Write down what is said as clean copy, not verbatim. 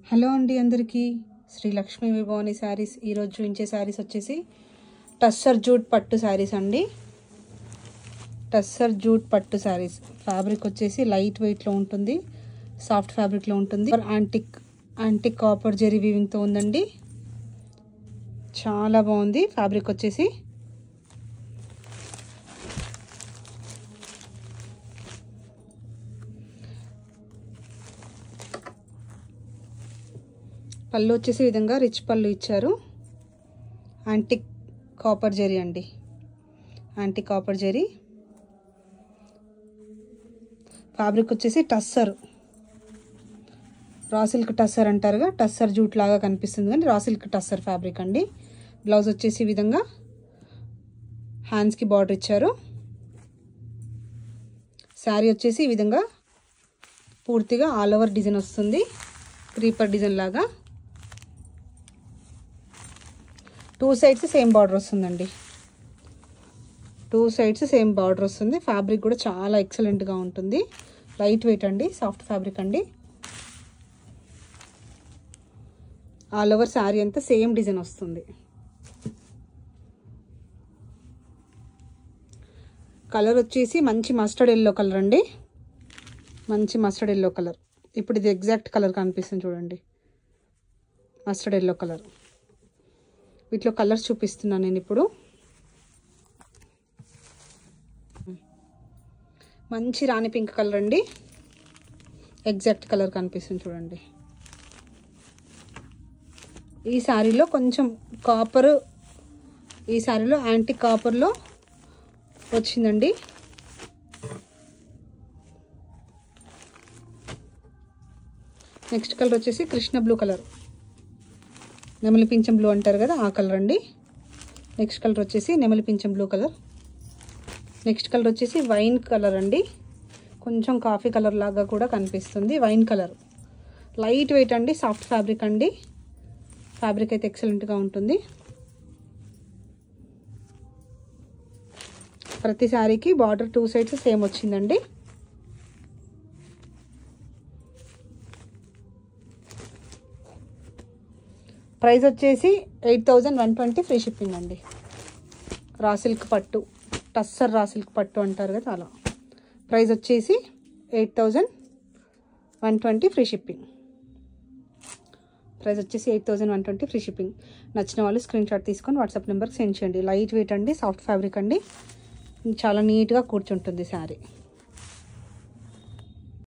Hello అండి అందరికీ శ్రీ లక్ష్మీ విభవాని శారీస్ ఈరోజు చూపించే శారీస్ వచ్చేసి టస్సర్ జూట్ పట్టు శారీస్ అండి. టస్సర్ జూట్ పట్టు శారీస్ ఫ్యాబ్రిక్ వచ్చేసి లైట్ వెయిట్లో ఉంటుంది, సాఫ్ట్ ఫ్యాబ్రిక్లో ఉంటుంది. యాంటిక్ కాపర్ జెరీ వీవింగ్తో ఉందండి. చాలా బాగుంది ఫ్యాబ్రిక్ వచ్చేసి. పళ్ళు వచ్చేసి ఈ విధంగా రిచ్ పళ్ళు ఇచ్చారు. యాంటిక్ కాపర్ జెరీ అండి, యాంటిక్ కాపర్ జెరీ. ఫ్యాబ్రిక్ వచ్చేసి టస్సర్, రా సిల్క్ టస్సర్ అంటారుగా, టస్సర్ జూట్ లాగా కనిపిస్తుంది కానీ రా సిల్క్ టస్సర్ ఫ్యాబ్రిక్ అండి. బ్లౌజ్ వచ్చేసి ఈ విధంగా హ్యాండ్స్కి బార్డర్ ఇచ్చారు. శారీ వచ్చేసి ఈ విధంగా పూర్తిగా ఆల్ ఓవర్ డిజైన్ వస్తుంది, క్రీపర్ డిజైన్ లాగా. టూ సైడ్స్ సేమ్ బార్డర్ వస్తుందండి, టూ సైడ్స్ సేమ్ బార్డర్ వస్తుంది. ఫ్యాబ్రిక్ కూడా చాలా ఎక్సలెంట్గా ఉంటుంది, లైట్ వెయిట్ అండి, సాఫ్ట్ ఫ్యాబ్రిక్ అండి. ఆల్ ఓవర్ శారీ అంతా సేమ్ డిజైన్ వస్తుంది. కలర్ వచ్చేసి మంచి మస్టర్డ్ ఎల్లో కలర్ అండి, మంచి మస్టర్డ్ ఎల్లో కలర్. ఇప్పుడు ఇది ఎగ్జాక్ట్ కలర్ కనిపిస్తుంది చూడండి, మస్టర్డ్ ఎల్లో కలర్. వీటిలో కలర్స్ చూపిస్తున్నాను నేను ఇప్పుడు. మంచి రాణి పింక్ కలర్ అండి, ఎగ్జాక్ట్ కలర్ కనిపిస్తుంది చూడండి. ఈ శారీలో కొంచెం కాపర్, ఈ శారీలో యాంటిక్ కాపర్లో వచ్చిందండి. నెక్స్ట్ కలర్ వచ్చేసి కృష్ణ బ్లూ కలర్, నెమలి పింఛం బ్లూ అంటారు కదా ఆ కలర్ అండి. నెక్స్ట్ కలర్ వచ్చేసి నెమలి పింఛం బ్లూ కలర్. నెక్స్ట్ కలర్ వచ్చేసి వైన్ కలర్ అండి, కొంచెం కాఫీ కలర్ లాగా కూడా కనిపిస్తుంది. వైన్ కలర్, లైట్ వెయిట్ అండి, సాఫ్ట్ ఫ్యాబ్రిక్ అండి. ఫ్యాబ్రిక్ అయితే ఎక్సలెంట్గా ఉంటుంది. ప్రతి శారీకి బార్డర్ టూ సైడ్స్ సేమ్ వచ్చిందండి. ప్రైస్ వచ్చేసి 8120 ఫ్రీ షిప్పింగ్ అండి. రా సిల్క్ పట్టు, టస్సర్ రా సిల్క్ పట్టు అంటారు కదా అలా. ప్రైస్ వచ్చేసి 8120 ఫ్రీ షిప్పింగ్. ప్రైస్ వచ్చేసి 8120 ఫ్రీ షిప్పింగ్. నచ్చిన వాళ్ళు స్క్రీన్ షాట్ తీసుకొని వాట్సాప్ నెంబర్కి సెండ్ చేయండి. లైట్ వెయిట్ అండి, సాఫ్ట్ ఫ్యాబ్రిక్ అండి, చాలా నీట్గా కూర్చుంటుంది శారీ.